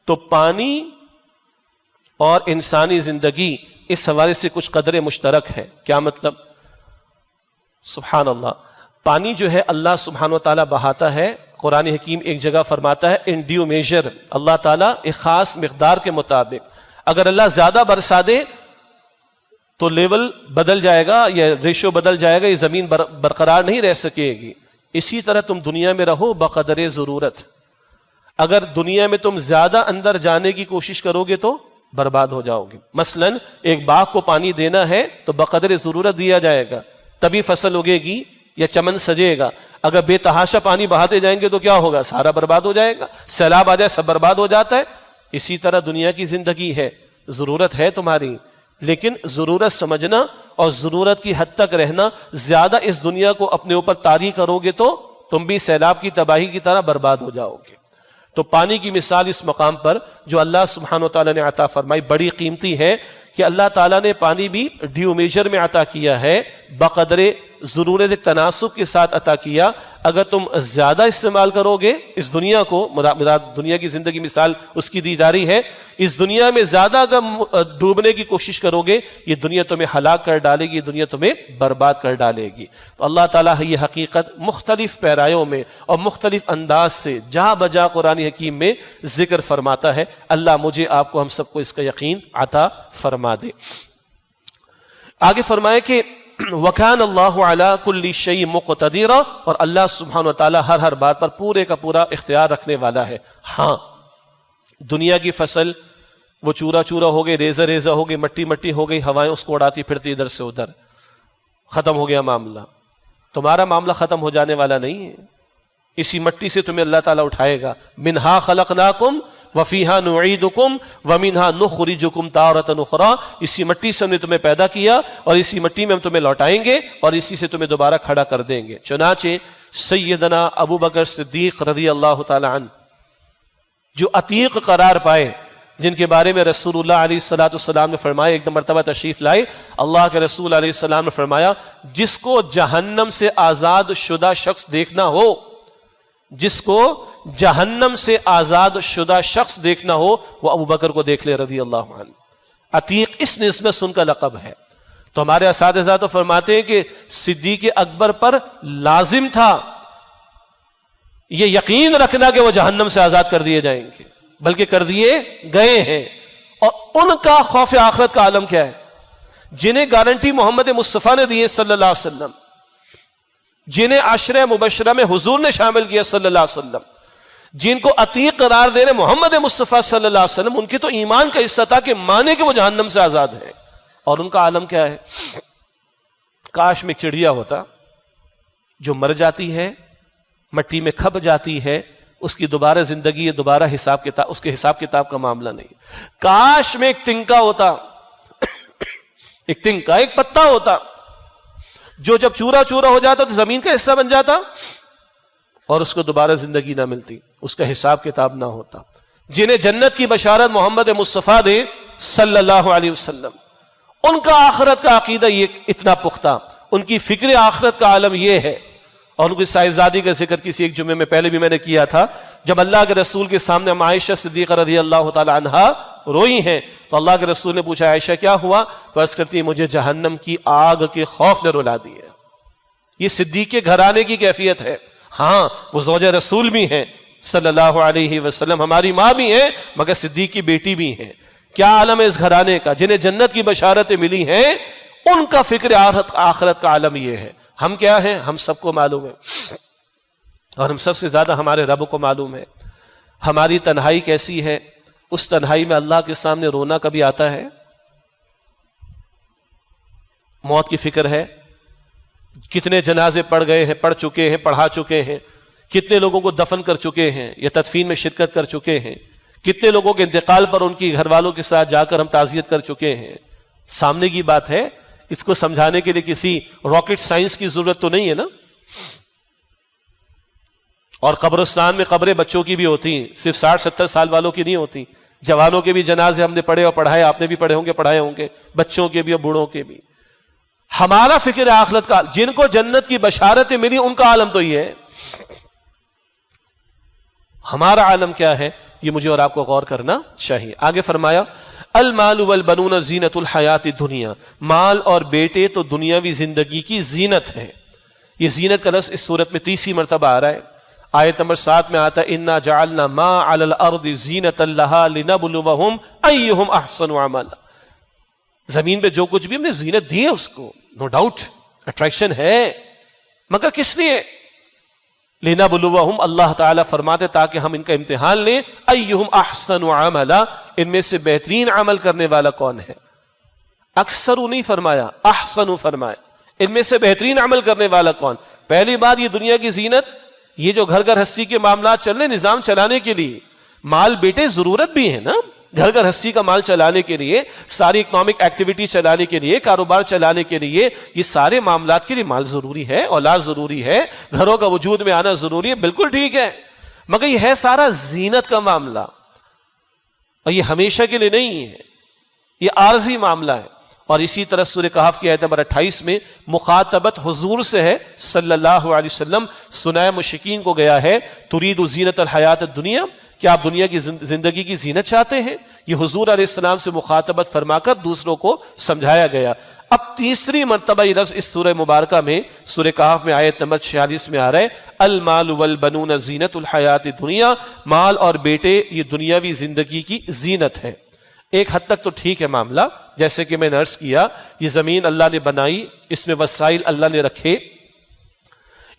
تو پانی اور انسانی زندگی اس حوالے سے کچھ قدرے مشترک ہے۔ کیا مطلب؟ سبحان اللہ، پانی جو ہے اللہ سبحانہ و تعالیٰ بہاتا ہے، قرآن حکیم ایک جگہ فرماتا ہے ان ڈیو میجر، اللہ تعالیٰ ایک خاص مقدار کے مطابق۔ اگر اللہ زیادہ برسا دے تو لیول بدل جائے گا، یا ریشو بدل جائے گا، یہ زمین برقرار نہیں رہ سکے گی۔ اسی طرح تم دنیا میں رہو بقدر ضرورت۔ اگر دنیا میں تم زیادہ اندر جانے کی کوشش کرو گے تو برباد ہو جاؤ گے۔ مثلا ایک باغ کو پانی دینا ہے تو بقدر ضرورت دیا جائے گا، تبھی فصل اگے گی یا چمن سجے گا۔ اگر بے تحاشا پانی بہاتے جائیں گے تو کیا ہوگا؟ سارا برباد ہو جائے گا، سیلاب آ جائے سب برباد ہو جاتا ہے۔ اسی طرح دنیا کی زندگی ہے، ضرورت ہے تمہاری، لیکن ضرورت سمجھنا اور ضرورت کی حد تک رہنا، زیادہ اس دنیا کو اپنے اوپر طاری کرو گے تو تم بھی سیلاب کی تباہی کی طرح برباد ہو جاؤ گے۔ تو پانی کی مثال اس مقام پر جو اللہ سبحانہ و تعالیٰ نے عطا فرمائی بڑی قیمتی ہے، کہ اللہ تعالیٰ نے پانی بھی ڈیو میجر میں عطا کیا ہے، بقدر ضرورت تناسب کے ساتھ عطا کیا۔ اگر تم زیادہ استعمال کرو گے اس دنیا کو، مراد دنیا کی زندگی مثال اس کی دی جا رہی ہے، اس دنیا میں زیادہ اگر ڈوبنے کی کوشش کرو گے یہ دنیا تمہیں ہلاک کر ڈالے گی، یہ دنیا تمہیں برباد کر ڈالے گی۔ تو اللہ تعالیٰ یہ حقیقت مختلف پیرایوں میں اور مختلف انداز سے جہاں بجا قرآن حکیم میں ذکر فرماتا ہے۔ اللہ مجھے آپ کو ہم سب کو اس کا یقین عطا فرما دے۔ آگے فرمائے کہ وَكَانَ اللَّهُ عَلَىٰ كُلِّ شَيْءٍ مُقْتَدِرًا، اور اللہ سبحانہ وتعالیٰ ہر بات پر پورے کا پورا اختیار رکھنے والا ہے۔ ہاں، دنیا کی فصل وہ چورا چورا ہو گئی، ریزہ ریزہ ہو گئی، مٹی مٹی ہو گئی، ہوائیں اس کو اڑاتی پھرتی ادھر سے ادھر، ختم ہو گیا معاملہ۔ تمہارا معاملہ ختم ہو جانے والا نہیں ہے، اسی مٹی سے تمہیں اللہ تعالیٰ اٹھائے گا۔ منہا خلقناکم وفیہا نعیدکم ومنہا نخرجکم تارۃ اخری، اسی مٹی سے ہم نے تمہیں پیدا کیا اور اسی مٹی میں ہم تمہیں لوٹائیں گے اور اسی سے تمہیں دوبارہ کھڑا کر دیں گے۔ چنانچہ سیدنا ابو بکر صدیق رضی اللہ تعالی عنہ جو عتیق قرار پائے، جن کے بارے میں رسول اللہ علیہ الصلوۃ والسلام نے فرمایا، ایک مرتبہ تشریف لائے، اللہ کے رسول علیہ السلام نے فرمایا جس کو جہنم سے آزاد شدہ شخص دیکھنا ہو، جس کو جہنم سے آزاد شدہ شخص دیکھنا ہو وہ ابو بکر کو دیکھ لے رضی اللہ عنہ۔ عتیق اس نسبت سے ان کا لقب ہے۔ تو ہمارے اساتذہ تو فرماتے ہیں کہ صدیق اکبر پر لازم تھا یہ یقین رکھنا کہ وہ جہنم سے آزاد کر دیے جائیں گے، بلکہ کر دیے گئے ہیں۔ اور ان کا خوف آخرت کا عالم کیا ہے؟ جنہیں گارنٹی محمد مصطفیٰ نے دی ہے صلی اللہ علیہ وسلم، جنہیں عشرہ مبشرہ میں حضور نے شامل کیا صلی اللہ علیہ وسلم، جن کو عتیق قرار دے رہے محمد مصطفیٰ صلی اللہ علیہ وسلم، ان کی تو ایمان کا حصہ تھا کہ مانے کہ وہ جہنم سے آزاد ہے۔ اور ان کا عالم کیا ہے؟ کاش میں چڑیا ہوتا جو مر جاتی ہے، مٹی میں کھپ جاتی ہے، اس کی دوبارہ زندگی ہے، دوبارہ حساب کتاب، اس کے حساب کتاب کا معاملہ نہیں۔ کاش میں ایک تنکا ہوتا، ایک تنکا، ایک پتا ہوتا جو جب چورا چورا ہو جاتا تو زمین کا حصہ بن جاتا اور اس کو دوبارہ زندگی نہ ملتی، اس کا حساب کتاب نہ ہوتا۔ جنہیں جنت کی بشارت محمد مصطفیٰ دے صلی اللہ علیہ وسلم، ان کا آخرت کا عقیدہ یہ اتنا پختہ، ان کی فکر آخرت کا عالم یہ ہے۔ اور ان کی صاحبزادی کا ذکر کسی ایک جمعے میں پہلے بھی میں نے کیا تھا، جب اللہ کے رسول کے سامنے عائشہ صدیقہ رضی اللہ تعالی عنہا روئی ہیں تو اللہ کے رسول نے پوچھا عائشہ کیا ہوا؟ تو عرض کرتی ہے مجھے جہنم کی آگ کے خوف نے رلا دیا۔ یہ صدیق کے گھرانے کی کیفیت ہے۔ ہاں وہ زوجہ رسول بھی ہیں صلی اللہ علیہ وسلم، ہماری ماں بھی ہیں مگر صدیق کی بیٹی بھی ہیں۔ کیا عالم ہے اس گھرانے کا؟ جنہیں جنت کی بشارتیں ملی ہیں ان کا فکر آخرت کا عالم یہ ہے۔ ہم کیا ہیں؟ ہم سب کو معلوم ہے، اور ہم سب سے زیادہ ہمارے رب کو معلوم ہے۔ ہماری تنہائی کیسی ہے؟ اس تنہائی میں اللہ کے سامنے رونا کبھی آتا ہے؟ موت کی فکر ہے؟ کتنے جنازے پڑھ گئے ہیں، پڑھ چکے ہیں، پڑھا چکے ہیں، کتنے لوگوں کو دفن کر چکے ہیں یا تدفین میں شرکت کر چکے ہیں، کتنے لوگوں کے انتقال پر ان کی گھر والوں کے ساتھ جا کر ہم تعزیت کر چکے ہیں۔ سامنے کی بات ہے، اس کو سمجھانے کے لیے کسی راکٹ سائنس کی ضرورت تو نہیں ہے نا۔ اور قبرستان میں قبریں بچوں کی بھی ہوتی ہیں، صرف 60-70 سال والوں کی نہیں ہوتی، جوانوں کے بھی جنازے ہم نے پڑھے اور پڑھائے، آپ نے بھی پڑھے ہوں گے، پڑھائے ہوں گے، بچوں کے بھی اور بوڑھوں کے بھی۔ ہمارا فکر آخرت کا، جن کو جنت کی بشارتیں ملی ان کا عالم تو یہ ہے۔ ہمارا عالم کیا ہے یہ مجھے اور آپ کو غور کرنا چاہیے۔ آگے فرمایا المال والبنون زینت الحیات الدنیا، مال اور بیٹے تو دنیاوی زندگی کی زینت ہے۔ یہ زینت کا لفظ اس صورت میں 30 مرتبہ آ رہا ہے۔ آیت نمبر 7 میں آتا ہے انا جعلنا ما علی الارض زینۃ لها لنبلوہم ایہم احسن عملا۔ زمین پہ جو کچھ بھی ہم نے زینت دی ہے اس کو، نو ڈاؤٹ اٹریکشن ہے، مگر کس لیے؟ لنبلوہم، اللہ تعالیٰ فرماتے تاکہ ہم ان کا امتحان لیں، ایہم احسن عملا، ان میں سے بہترین عمل کرنے والا کون ہے۔ اکثر نہیں فرمایا، احسن فرمایا، ان میں سے بہترین عمل کرنے والا کون۔ پہلی بات یہ دنیا کی زینت، یہ جو گھر گھر ہستی کے معاملات چل رہے نظام چلانے کے لیے، مال بیٹے ضرورت بھی ہے نا، گھر گھر ہستی کا مال چلانے کے لیے، ساری اکنامک ایکٹیویٹی چلانے کے لیے، کاروبار چلانے کے لیے، یہ سارے معاملات کے لیے مال ضروری ہے، اولاد ضروری ہے، گھروں کا وجود میں آنا ضروری ہے، بالکل ٹھیک ہے، مگر یہ ہے سارا زینت کا معاملہ، اور یہ ہمیشہ کے لیے نہیں ہے، یہ عارضی معاملہ ہے۔ اور اسی طرح سورہ کہف کی آیت نمبر 28 میں مخاطبت حضور سے ہے صلی اللہ علیہ وسلم، سنائے مشرکین کو گیا ہے ترید زینت الحیات الدنیا، کیا آپ دنیا کی زندگی کی زینت چاہتے ہیں؟ یہ حضور علیہ السلام سے مخاطبت فرما کر دوسروں کو سمجھایا گیا۔ اب تیسری مرتبہ یہ لفظ اس سورہ مبارکہ میں سورہ کہف میں آیت نمبر 46 میں آ رہا ہے المال والبنون زینت الحیات الدنیا، مال اور بیٹے یہ دنیاوی زندگی کی زینت ہے۔ ایک حد تک تو ٹھیک ہے معاملہ، جیسے کہ میں نے عرض کیا یہ زمین اللہ نے بنائی، اس میں وسائل اللہ نے رکھے،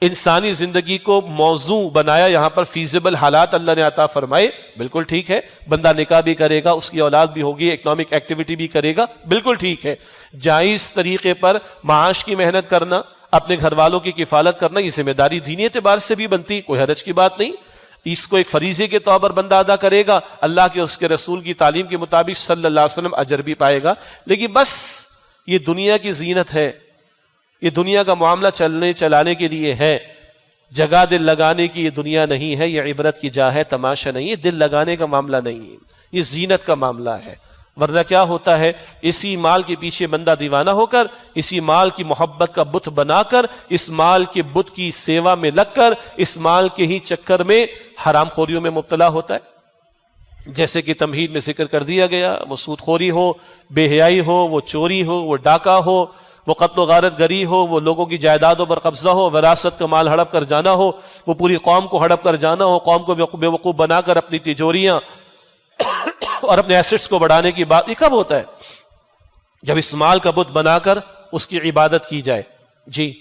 انسانی زندگی کو موضوع بنایا، یہاں پر فیزیبل حالات اللہ نے عطا فرمائے، بالکل ٹھیک ہے، بندہ نکاح بھی کرے گا، اس کی اولاد بھی ہوگی، اکنامک ایکٹیویٹی بھی کرے گا، بالکل ٹھیک ہے۔ جائز طریقے پر معاش کی محنت کرنا، اپنے گھر والوں کی کفالت کرنا، یہ ذمہ داری دینی اعتبار سے بھی بنتی، کوئی حرج کی بات نہیں، اس کو ایک فریضے کے طور پر بندہ ادا کرے گا، اللہ کے اس کے رسول کی تعلیم کے مطابق صلی اللہ علیہ وسلم اجر بھی پائے گا۔ لیکن بس یہ دنیا کی زینت ہے، یہ دنیا کا معاملہ چلانے کے لیے ہے، جگہ دل لگانے کی یہ دنیا نہیں ہے، یہ عبرت کی جا ہے، تماشا نہیں ہے، دل لگانے کا معاملہ نہیں ہے، یہ زینت کا معاملہ ہے۔ ورنہ کیا ہوتا ہے، اسی مال کے پیچھے بندہ دیوانہ ہو کر، اسی مال کی محبت کا بت بنا کر، اس مال کے بت کی سیوا میں لگ کر، اس مال کے ہی چکر میں حرام خوریوں میں مبتلا ہوتا ہے۔ جیسے کہ تمہید میں ذکر کر دیا گیا، وہ سود خوری ہو، بے حیائی ہو، وہ چوری ہو، وہ ڈاکہ ہو، وہ قتل و غارت گری ہو، وہ لوگوں کی جائیدادوں پر قبضہ ہو، وراثت کا مال ہڑپ کر جانا ہو، وہ پوری قوم کو ہڑپ کر جانا ہو، قوم کو بے وقوف بنا کر اپنی تجوریاں اور اپنے ایسٹس کو بڑھانے کی بات، یہ کب ہوتا ہے؟ جب اس مال کا بت بنا کر اس کی عبادت کی جائے۔ جی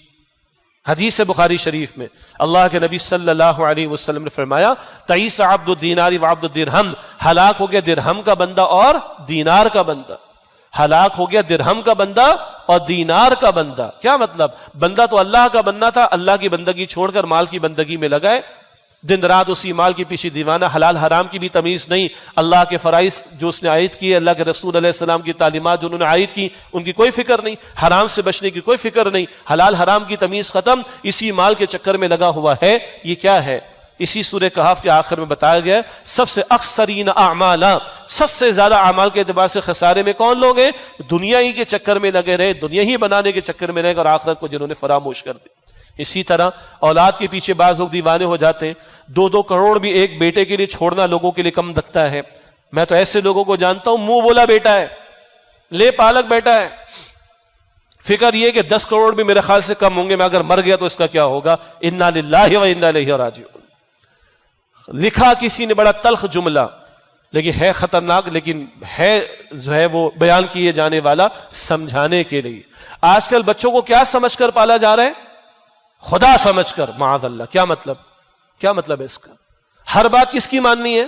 حدیث بخاری شریف میں اللہ کے نبی صلی اللہ علیہ وسلم نے فرمایا تعیس عبد الدینار وعبد الدرہم، ہلاک ہو گیا درہم کا بندہ اور دینار کا بندہ، ہلاک ہو گیا درہم کا بندہ اور دینار کا بندہ. کیا مطلب؟ بندہ تو اللہ کا بننا تھا، اللہ کی بندگی چھوڑ کر مال کی بندگی میں لگائے، دن رات اسی مال کے پیچھے دیوانہ، حلال حرام کی بھی تمیز نہیں، اللہ کے فرائض جو اس نے عائد کیے، اللہ کے رسول علیہ السلام کی تعلیمات جو انہوں نے عائد کی ان کی کوئی فکر نہیں، حرام سے بچنے کی کوئی فکر نہیں، حلال حرام کی تمیز ختم، اسی مال کے چکر میں لگا ہوا ہے. یہ کیا ہے؟ اسی سورہ کہف کے آخر میں بتایا گیا سب سے اکثرین اعمالا، سب سے زیادہ اعمال کے اعتبار سے خسارے میں کون لوگ ہیں؟ دنیا ہی کے چکر میں لگے رہے، دنیا ہی بنانے کے چکر میں رہے اور آخرت کو جنہوں نے فراموش کر دی. اسی طرح اولاد کے پیچھے بعض لوگ دیوانے ہو جاتے ہیں. 2-2 کروڑ بھی ایک بیٹے کے لیے چھوڑنا لوگوں کے لیے کم لگتا ہے. میں تو ایسے لوگوں کو جانتا ہوں منہ بولا بیٹا ہے، لے پالک بیٹا ہے، فکر یہ کہ 10 کروڑ بھی میرے خیال سے کم ہوں گے، میں اگر مر گیا تو اس کا کیا ہوگا. انا للہ و انا الیہ راجعون. لکھا کسی نے بڑا تلخ جملہ، لیکن ہے خطرناک، لیکن ہے جو ہے وہ بیان کیے جانے والا سمجھانے کے لیے. آج کل بچوں کو کیا سمجھ کر پالا جا رہا ہے؟ خدا سمجھ کر. معاذ اللہ. کیا مطلب؟ کیا مطلب ہے اس کا؟ ہر بات کس کی ماننی ہے؟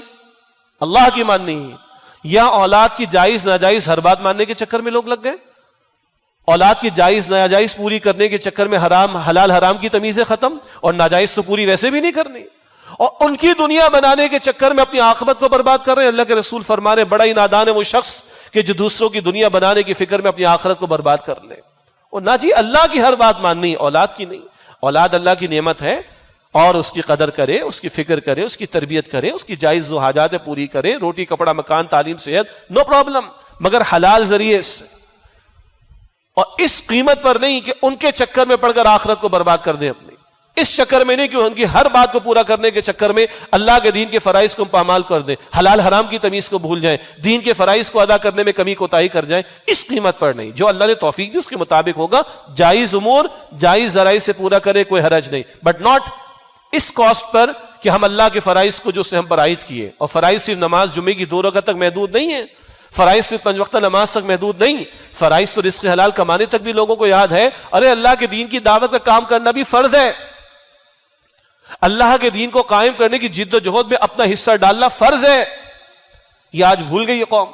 اللہ کی ماننی ہے. یا اولاد کی جائز ناجائز ہر بات ماننے کے چکر میں لوگ لگ گئے؟ اولاد کی جائز ناجائز پوری کرنے کے چکر میں حرام حلال حرام کی تمیزیں ختم، اور ناجائز تو پوری ویسے بھی نہیں کرنی، اور ان کی دنیا بنانے کے چکر میں اپنی عاقبت کو برباد کر رہے ہیں. اللہ کے رسول فرما رہے بڑا ہی نادان ہے وہ شخص کہ جو دوسروں کی دنیا بنانے کی فکر میں اپنی آخرت کو برباد کر لے. اور نہ جی اللہ کی ہر بات ماننی، اولاد کی نہیں. اولاد اللہ کی نعمت ہے اور اس کی قدر کرے، اس کی فکر کرے، اس کی تربیت کرے، اس کی جائز و حاجات پوری کرے، روٹی کپڑا مکان تعلیم صحت نو پرابلم، مگر حلال ذریعے سے، اور اس قیمت پر نہیں کہ ان کے چکر میں پڑ کر آخرت کو برباد کر دیں اپنی. اس چکر میں نہیں کہ ان کی ہر بات کو پورا کرنے کے چکر میں اللہ کے دین کے فرائض کو پامال کر دیں، حلال حرام کی تمیز کو بھول جائیں، دین کے فرائض کو ادا کرنے میں کمی کوتاہی کر جائیں. اس قیمت پر نہیں. جو اللہ نے توفیق دی اس کے مطابق ہوگا. جائز امور جائز ذرائع سے پورا کرے، کوئی حرج نہیں، بٹ ناٹ اس کاسٹ پر کہ ہم اللہ کے فرائض کو جو سے ہم پر عائد کیے. اور فرائض صرف نماز جمعے کی 2 رکعت تک محدود نہیں ہے، فرائض صرف 5 وقتہ نماز تک محدود نہیں، فرائض تو رزق حلال کمانے تک بھی لوگوں کو یاد ہے. ارے اللہ کے دین کی دعوت کا کام کرنا بھی فرض ہے، اللہ کے دین کو قائم کرنے کی جد و جہد میں اپنا حصہ ڈالنا فرض ہے. یہ آج بھول گئی یہ قوم،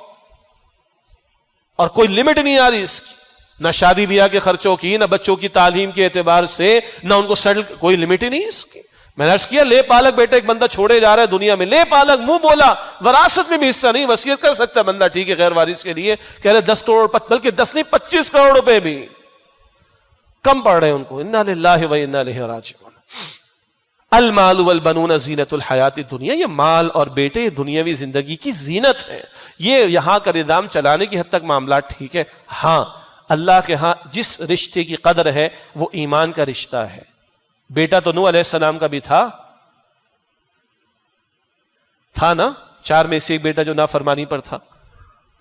اور کوئی لمٹ نہیں آ رہی اس کی، نہ شادی بیاہ کے خرچوں کی، نہ بچوں کی تعلیم کے اعتبار سے، نہ ان کو سیٹل، کوئی لمٹ ہی نہیں اس کی. میں نے عرض کیا لے پالک بیٹا ایک بندہ چھوڑے جا رہا ہے دنیا میں، لے پالک منہ بولا، وراثت میں بھی حصہ نہیں، وصیت کر سکتا ہے بندہ ٹھیک ہے غیر وارث کے لیے، کہہ رہے 10 کروڑ، بلکہ 10 نہیں 25 کروڑ روپے بھی کم پڑ رہے ہیں ان کو. انا للہ و انا الیہ راجعون. المال والبنون زینت الحیات الدنیا، یہ مال اور بیٹے دنیاوی زندگی کی زینت ہے. یہ یہاں کا نظام چلانے کی حد تک معاملات ٹھیک ہے. ہاں اللہ کے ہاں جس رشتے کی قدر ہے وہ ایمان کا رشتہ ہے. بیٹا تو نوح علیہ السلام کا بھی تھا نا، 4 میں سے ایک بیٹا جو نافرمانی پر تھا.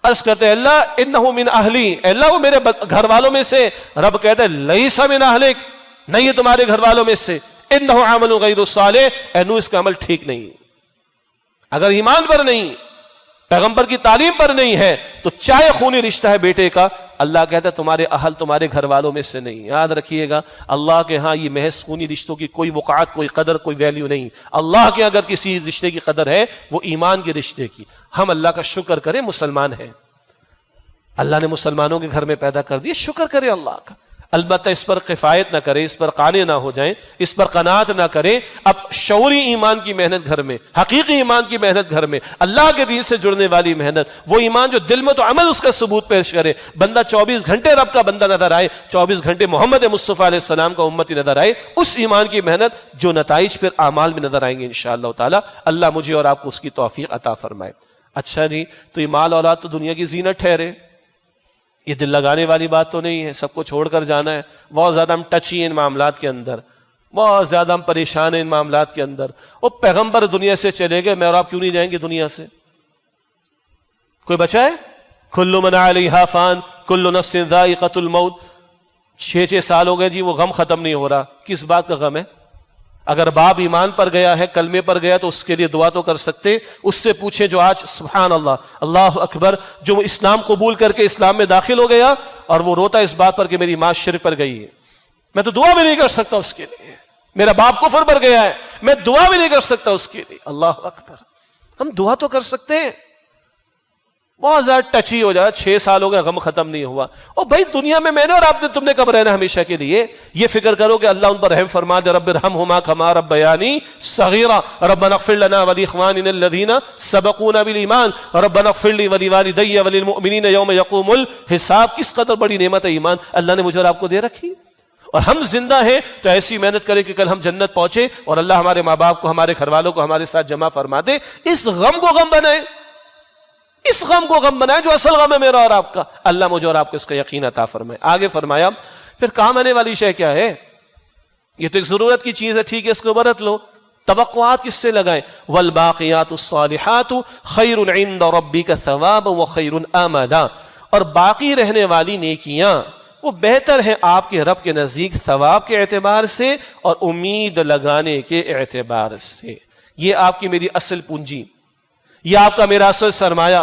عرض کرتے اللہ انہو من اہلی، اللہ وہ میرے گھر والوں میں سے. رب کہتے لیس من اہلک، نہیں ہے تمہارے گھر والوں میں سے. انہو عمل غیر صالح، اے نوح اس کا عمل ٹھیک نہیں. اگر ایمان پر نہیں، پیغمبر کی تعلیم پر نہیں ہے تو چاہے خونی رشتہ ہے بیٹے کا، اللہ کہتا ہے تمہارے اہل تمہارے گھر والوں میں سے نہیں. یاد رکھیے گا اللہ کے ہاں یہ محض خونی رشتوں کی کوئی وقعت، کوئی قدر، کوئی ویلیو نہیں. اللہ کے اگر کسی رشتے کی قدر ہے وہ ایمان کے رشتے کی. ہم اللہ کا شکر کریں مسلمان ہیں، اللہ نے مسلمانوں کے گھر میں پیدا کر دیا، شکر کرے اللہ کا. البتہ اس پر کفایت نہ کرے، اس پر قانے نہ ہو جائیں، اس پر قناعت نہ کریں. اب شعوری ایمان کی محنت گھر میں، حقیقی ایمان کی محنت گھر میں، اللہ کے دین سے جڑنے والی محنت، وہ ایمان جو دل میں تو عمل اس کا ثبوت پیش کرے. بندہ 24 گھنٹے رب کا بندہ نظر آئے، 24 گھنٹے محمد مصطفیٰ علیہ السلام کا امتی نظر آئے، اس ایمان کی محنت جو نتائج پھر اعمال میں نظر آئیں گے انشاءاللہ تعالی. اللہ مجھے اور آپ کو اس کی توفیق عطا فرمائے. اچھا جی، تو یہ مال اولاد تو دنیا کی زینت ٹھہرے، یہ دل لگانے والی بات تو نہیں ہے. سب کو چھوڑ کر جانا ہے. بہت زیادہ ہم ٹچی ہیں ان معاملات کے اندر، بہت زیادہ ہم پریشان ہیں ان معاملات کے اندر. وہ پیغمبر دنیا سے چلے گئے، میں اور آپ کیوں نہیں جائیں گے دنیا سے؟ کوئی بچا ہے؟ کل من علیہا فان کل نفس ذائقۃ الموت. 6 سال ہو گئے جی، وہ غم ختم نہیں ہو رہا. کس بات کا غم ہے؟ اگر باپ ایمان پر گیا ہے، کلمے پر گیا، تو اس کے لیے دعا تو کر سکتے. اس سے پوچھیں جو آج سبحان اللہ اللہ اکبر، جو اسلام قبول کر کے اسلام میں داخل ہو گیا اور وہ روتا اس بات پر کہ میری ماں شرک پر گئی ہے، میں تو دعا بھی نہیں کر سکتا اس کے لیے. میرا باپ کفر پر گیا ہے، میں دعا بھی نہیں کر سکتا اس کے لیے. اللہ اکبر. ہم دعا تو کر سکتے ہیں. بہت زیادہ ٹچی ہو جائے، 6 سال ہو گئے غم ختم نہیں ہوا. اور بھائی دنیا میں میں نے اور آپ نے تم نے کب رہنا ہمیشہ کے لیے؟ یہ فکر کرو کہ اللہ ان پر رحم فرما دے. رب ارحمہما کما ربیانی صغیرا ربنا اغفر لنا ولاخواننا الذین سبقونا بالایمان ربنا اغفر لی ولوالدی وللمؤمنین یوم یقوم الحساب. کس قدر بڑی نعمت ہے ایمان اللہ نے مجھے اور آپ کو دے رکھی. اور ہم زندہ ہیں تو ایسی محنت کریں کہ کل ہم جنت پہنچے اور اللہ ہمارے ماں باپ کو، ہمارے گھر والوں کو ہمارے ساتھ جمع فرما دے. اس غم کو غم بنائیں، اس غم کو غم بنائیں جو اصل غم ہے میرا اور آپ کا. اللہ مجھے اور آپ کو اس کا یقین عطا فرمائے. آگے فرمایا پھر کام آنے والی شے کیا ہے؟ یہ تو ایک ضرورت کی چیز ہے، ٹھیک ہے، اس کو برت لو. توقعات کس سے لگائیں؟ والباقیات الصالحات خیر عند ربک ثوابا وخیر آملا. اور باقی رہنے والی نیکیاں وہ بہتر ہیں آپ کے رب کے نزدیک ثواب کے اعتبار سے اور امید لگانے کے اعتبار سے. یہ آپ کی میری اصل پونجی، یہ آپ کا میرا اصل سرمایہ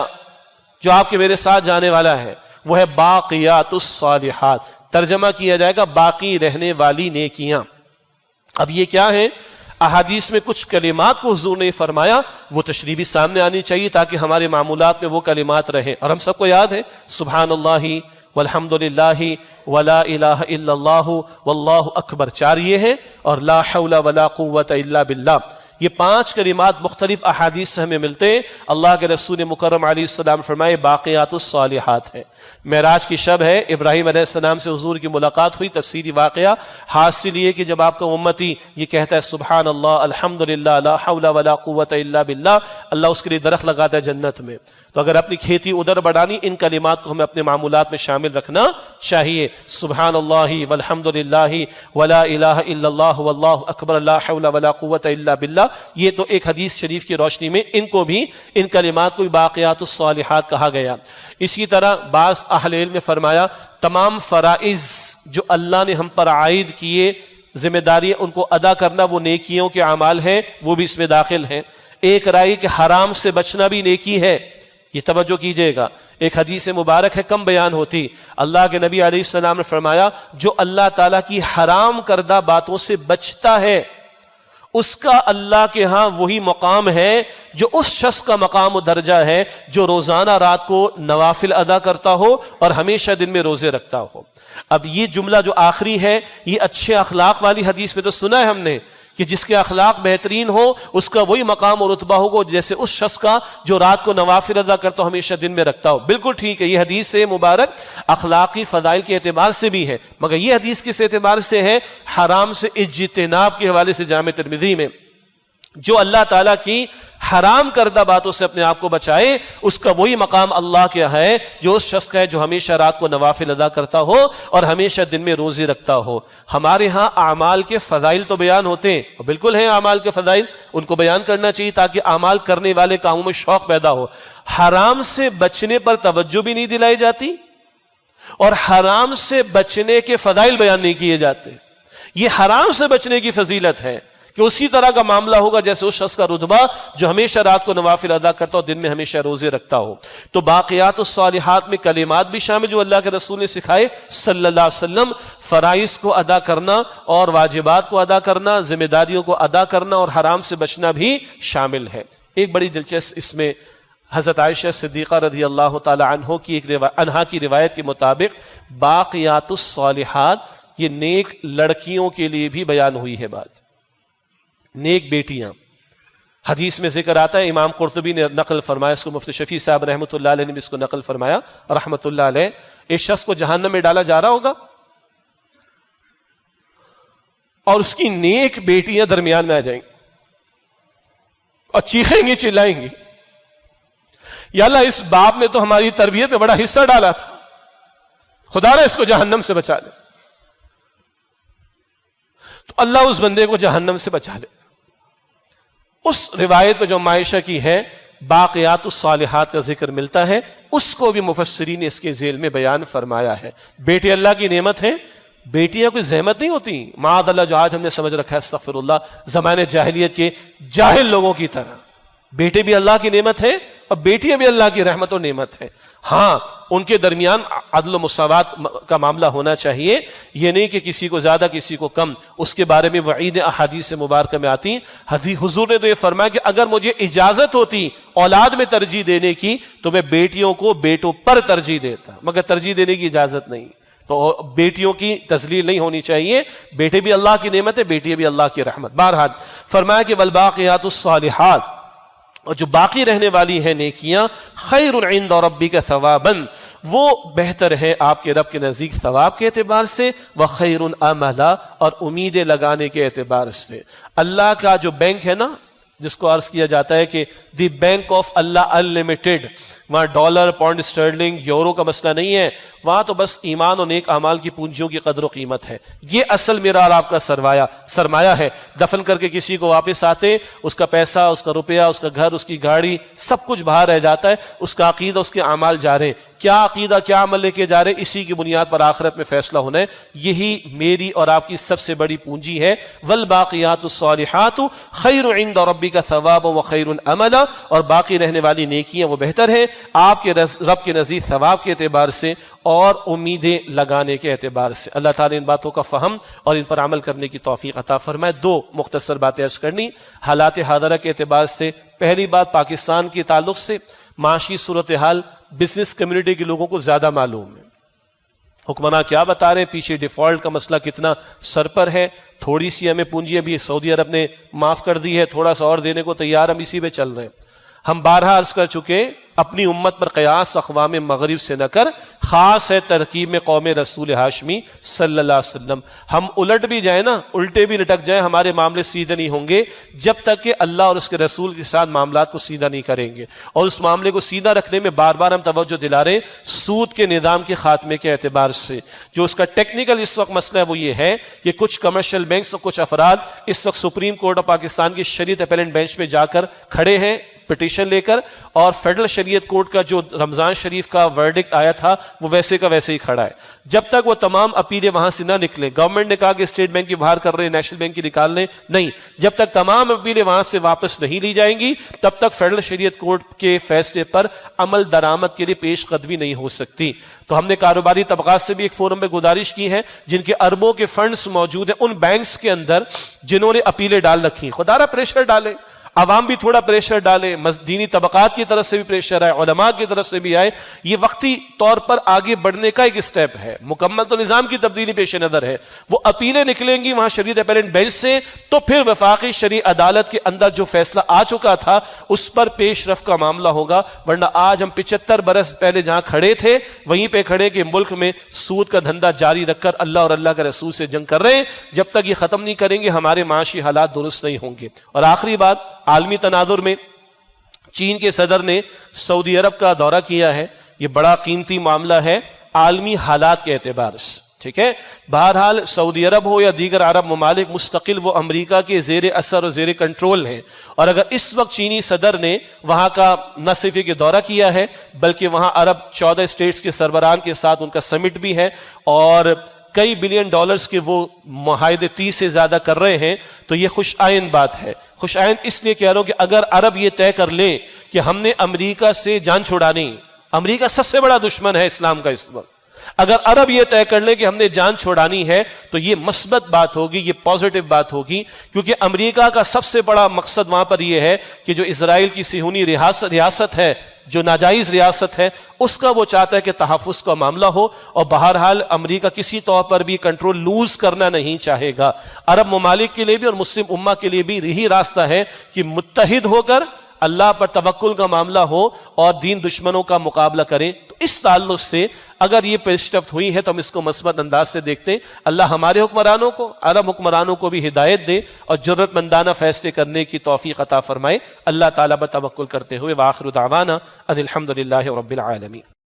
جو آپ کے میرے ساتھ جانے والا ہے وہ ہے باقیات الصالحات. ترجمہ کیا جائے گا باقی رہنے والی نیکیاں. اب یہ کیا ہے؟ احادیث میں کچھ کلمات کو حضور نے فرمایا، وہ تشریح بھی سامنے آنی چاہیے تاکہ ہمارے معمولات میں وہ کلمات رہیں. اور ہم سب کو یاد ہے سبحان اللہ والحمد للہ ولا الہ الا اللہ واللہ اکبر، 4 یہ ہیں، اور لا حول ولا قوت الا باللہ. یہ 5 کلمات مختلف احادیث سے ہمیں ملتے ہیں. اللہ کے رسول مکرم علیہ السلام فرمائے باقیات الصالحات ہے. معراج کی شب ہے، ابراہیم علیہ السلام سے حضور کی ملاقات ہوئی. تفصیلی واقعہ حاصل یہ کہ جب آپ کا امتی یہ کہتا ہے سبحان اللہ الحمدللہ لا حول ولا قوت الا باللہ، اللہ اس کے لیے درخت لگاتا ہے جنت میں. تو اگر اپنی کھیتی ادھر بڑھانی، ان کلمات کو ہمیں اپنے معمولات میں شامل رکھنا چاہیے. سبحان اللہ والحمدللہ ولا الہ الا اللہ واللہ اکبر لا حول ولا قوت الا باللہ. یہ تو ایک حدیث شریف کی روشنی میں ان کو بھی، ان کلمات کو بھی باقیات الصالحات کہا گیا. اسی طرح بعض اہل علم نے فرمایا تمام فرائض جو اللہ نے ہم پر عائد کیے، ذمہ داری ان کو ادا کرنا، وہ نیکیوں کے اعمال ہیں، وہ بھی اس میں داخل ہیں. ایک رائے کہ حرام سے بچنا بھی نیکی ہے، یہ توجہ کیجئے گا. ایک حدیث مبارک ہے، کم بیان ہوتی. اللہ کے نبی علیہ السلام نے فرمایا جو اللہ تعالیٰ کی حرام کردہ باتوں سے بچتا ہے اس کا اللہ کے ہاں وہی مقام ہے جو اس شخص کا مقام و درجہ ہے جو روزانہ رات کو نوافل ادا کرتا ہو اور ہمیشہ دن میں روزے رکھتا ہو. اب یہ جملہ جو آخری ہے یہ اچھے اخلاق والی حدیث میں تو سنا ہے ہم نے کہ جس کے اخلاق بہترین ہو اس کا وہی مقام اور رتبہ ہوگا جیسے اس شخص کا جو رات کو نوافل ادا کرتا ہو ہمیشہ دن میں رکھتا ہو. بالکل ٹھیک ہے، یہ حدیث سے مبارک اخلاقی فضائل کے اعتبار سے بھی ہے، مگر یہ حدیث کس اعتبار سے ہے؟ حرام سے اجتناب کے حوالے سے جامع ترمذی میں جو اللہ تعالیٰ کی حرام کردہ باتوں سے اپنے آپ کو بچائے اس کا وہی مقام اللہ کیا ہے جو اس شخص کا ہے جو ہمیشہ رات کو نوافل ادا کرتا ہو اور ہمیشہ دن میں روزے رکھتا ہو. ہمارے ہاں اعمال کے فضائل تو بیان ہوتے ہیں، اور بالکل ہیں اعمال کے فضائل، ان کو بیان کرنا چاہیے تاکہ اعمال کرنے والے کاموں میں شوق پیدا ہو. حرام سے بچنے پر توجہ بھی نہیں دلائی جاتی اور حرام سے بچنے کے فضائل بیان نہیں کیے جاتے. یہ حرام سے بچنے کی فضیلت ہے کہ اسی طرح کا معاملہ ہوگا جیسے اس شخص کا رتبہ جو ہمیشہ رات کو نوافل ادا کرتا ہو، دن میں ہمیشہ روزے رکھتا ہو. تو باقیات الصالحات میں کلمات بھی شامل جو اللہ کے رسول نے سکھائے صلی اللہ علیہ وسلم. فرائض کو ادا کرنا اور واجبات کو ادا کرنا، ذمہ داریوں کو ادا کرنا اور حرام سے بچنا بھی شامل ہے. ایک بڑی دلچسپ اس میں حضرت عائشہ صدیقہ رضی اللہ تعالی عنہا کی روایت کے مطابق باقیات الصالحات یہ نیک لڑکیوں کے لیے بھی بیان ہوئی ہے بات. نیک بیٹیاں حدیث میں ذکر آتا ہے، امام قرطبی نے نقل فرمایا، اس کو مفتی شفیع صاحب رحمۃ اللہ علیہ نے بھی اس کو نقل فرمایا رحمۃ اللہ علیہ. ایک شخص کو جہنم میں ڈالا جا رہا ہوگا اور اس کی نیک بیٹیاں درمیان میں آ جائیں گی اور چیخیں گی، چلائیں گی، یا اللہ اس باپ نے تو ہماری تربیت میں بڑا حصہ ڈالا تھا، خدا نے اس کو جہنم سے بچا لے. تو اللہ اس بندے کو جہنم سے بچا لے. اس روایت میں جو عائشہ کی ہے باقیات الصالحات کا ذکر ملتا ہے، اس کو بھی مفسرین نے اس کے ذیل میں بیان فرمایا ہے. بیٹی اللہ کی نعمت ہے، بیٹیاں کوئی زحمت نہیں ہوتی معاذ اللہ جو آج ہم نے سمجھ رکھا ہے استغفر اللہ زمانے جاہلیت کے جاہل لوگوں کی طرح. بیٹے بھی اللہ کی نعمت ہے اور بیٹیاں بھی اللہ کی رحمت و نعمت ہیں. ہاں ان کے درمیان عدل و مساوات کا معاملہ ہونا چاہیے، یہ نہیں کہ کسی کو زیادہ کسی کو کم. اس کے بارے میں وعید احادیث مبارکہ میں آتی. حضور نے تو یہ فرمایا کہ اگر مجھے اجازت ہوتی اولاد میں ترجیح دینے کی تو میں بیٹیوں کو بیٹوں پر ترجیح دیتا، مگر ترجیح دینے کی اجازت نہیں. تو بیٹیوں کی تذلیل نہیں ہونی چاہیے. بیٹے بھی اللہ کی نعمت ہے، بیٹی بھی اللہ کی رحمت. بہرحال فرمایا کہ والباقیات الصالحات، اور جو باقی رہنے والی ہیں نیکیاں، خیر عند ربک ثوابا، وہ بہتر ہے آپ کے رب کے نزدیک ثواب کے اعتبار سے، وخیر املا، اور امیدیں لگانے کے اعتبار سے. اللہ کا جو بینک ہے نا، جس کو عرض کیا جاتا ہے کہ the bank of Allah unlimited, وہاں ڈالر، پاؤنڈ اسٹرلنگ، یورو کا مسئلہ نہیں ہے. وہاں تو بس ایمان اور نیک اعمال کی پونجیوں کی قدر و قیمت ہے. یہ اصل میرا اور آپ کا سرمایہ ہے. دفن کر کے کسی کو واپس آتے، اس کا پیسہ، اس کا روپیہ، اس کا گھر، اس کی گاڑی، سب کچھ باہر رہ جاتا ہے. اس کا عقیدہ، اس کے اعمال جا رہے ہیں. کیا عقیدہ، کیا عمل لے کے جا رہے ہیں، اسی کی بنیاد پر آخرت میں فیصلہ ہونا ہے. یہی میری اور آپ کی سب سے بڑی پونجی ہے. والباقیات الصالحات خیر عند ربک ثوابا وخیر املا، اور باقی رہنے والی نیکیاں وہ بہتر ہیں آپ کے رب کے نزدیک ثواب کے اعتبار سے اور امیدیں لگانے کے اعتبار سے. اللہ تعالیٰ ان باتوں کا فہم اور ان پر عمل کرنے کی توفیق عطا فرمائے. دو مختصر باتیں عرض کرنی حالات حاضرہ کے اعتبار سے. پہلی بات پاکستان کے تعلق سے معاشی صورتحال بزنس کمیونٹی کے لوگوں کو زیادہ معلوم ہے. حکمراں کیا بتا رہے ہیں، پیچھے ڈیفالٹ کا مسئلہ کتنا سر پر ہے. تھوڑی سی ہمیں پونجی ابھی سعودی عرب نے معاف کر دی ہے، تھوڑا سا اور دینے کو تیار، ہم اسی پہ چل رہے ہیں. ہم بارہا عرض کر چکے اپنی امت پر قیاس اقوام مغرب سے نہ کر، خاص ہے ترکیب میں قوم رسول ہاشمی صلی اللہ علیہ وسلم. ہم الٹ بھی جائیں نا، الٹے بھی لٹک جائیں، ہمارے معاملے سیدھے نہیں ہوں گے جب تک کہ اللہ اور اس کے رسول کے ساتھ معاملات کو سیدھا نہیں کریں گے. اور اس معاملے کو سیدھا رکھنے میں بار بار ہم توجہ دلا رہے ہیں سود کے نظام کے خاتمے کے اعتبار سے. جو اس کا ٹیکنیکل اس وقت مسئلہ ہے وہ یہ ہے کہ کچھ کمرشل بینکس اور کچھ افراد اس وقت سپریم کورٹ آف پاکستان کی شریعت اپیلنٹ بینچ میں جا کر کھڑے ہیں پٹیشن لے کر، اور فیڈرل شریعت کورٹ کا جو رمضان شریف کا ورڈکٹ آیا تھا وہ ویسے کا ویسے ہی کھڑا ہے. جب تک وہ تمام اپیلیں وہاں سے نہ نکلیں، گورنمنٹ نے کہا کہ اسٹیٹ بینک کی باہر کر رہے ہیں، نیشنل بینک کی نکال لیں، نہیں، جب تک تمام اپیلیں وہاں سے واپس نہیں لی جائیں گی تب تک فیڈرل شریعت کورٹ کے فیصلے پر عمل درآمد کے لیے پیش قدمی نہیں ہو سکتی. تو ہم نے کاروباری طبقات سے بھی ایک فورم میں گزارش کی ہے جن کے اربوں کے فنڈز موجود ہیں ان بینکس کے اندر جنہوں نے اپیلیں ڈال رکھی، خدا را پریشر ڈالیں، عوام بھی تھوڑا پریشر ڈالے، دینی طبقات کی طرف سے بھی پریشر آئے، علماء کی طرف سے بھی آئے. یہ وقتی طور پر آگے بڑھنے کا ایک سٹیپ ہے، مکمل تو نظام کی تبدیلی پیش نظر ہے. وہ اپیلیں نکلیں گی وہاں شریعت اپیلنٹ بینچ سے تو پھر وفاقی شرعی عدالت کے اندر جو فیصلہ آ چکا تھا اس پر پیش رفت کا معاملہ ہوگا. ورنہ آج ہم 75 برس پہلے جہاں کھڑے تھے وہیں پہ کھڑے کہ ملک میں سود کا دھندا جاری رکھ کر اللہ اور اللہ کے رسول سے جنگ کر رہے ہیں. جب تک یہ ختم نہیں کریں گے ہمارے معاشی حالات درست نہیں ہوں گے. اور آخری بات، عالمی تناظر میں چین کے صدر نے سعودی عرب کا دورہ کیا ہے. یہ بڑا قیمتی معاملہ ہے عالمی حالات کے اعتبار سے، ٹھیک ہے. بہرحال سعودی عرب ہو یا دیگر عرب ممالک مستقل وہ امریکہ کے زیر اثر اور زیر کنٹرول ہیں. اور اگر اس وقت چینی صدر نے وہاں کا نہ صرف ایک دورہ کیا ہے بلکہ وہاں عرب 14 اسٹیٹس کے سربراہان کے ساتھ ان کا سمٹ بھی ہے اور کئی بلین ڈالرز کے وہ معاہدے 30 سے زیادہ کر رہے ہیں، تو یہ خوش آئند بات ہے. خوش آئند اس لیے کہہ رہا ہوں کہ اگر عرب یہ طے کر لیں کہ ہم نے امریکہ سے جان چھڑانی، امریکہ سب سے بڑا دشمن ہے اسلام کا اس وقت، اگر عرب یہ طے کر لیں کہ ہم نے جان چھڑانی ہے تو یہ مثبت بات ہوگی، یہ پازیٹیو بات ہوگی. کیونکہ امریکہ کا سب سے بڑا مقصد وہاں پر یہ ہے کہ جو اسرائیل کی صہیونی ریاست ہے، جو ناجائز ریاست ہے، اس کا وہ چاہتا ہے کہ تحفظ کا معاملہ ہو. اور بہرحال امریکہ کسی طور پر بھی کنٹرول لوز کرنا نہیں چاہے گا. عرب ممالک کے لیے بھی اور مسلم امہ کے لیے بھی یہی راستہ ہے کہ متحد ہو کر اللہ پر توکل کا معاملہ ہو اور دین دشمنوں کا مقابلہ کریں. تو اس تعلق سے اگر یہ پیش رفت ہوئی ہے تو ہم اس کو مثبت انداز سے دیکھتے ہیں. اللہ ہمارے حکمرانوں کو، عرب حکمرانوں کو بھی ہدایت دے اور جرأت مندانہ فیصلے کرنے کی توفیق عطا فرمائے. اللہ تعالیٰ پر توکل کرتے ہوئے وآخر دعوانا ان الحمد للہ رب العالمین.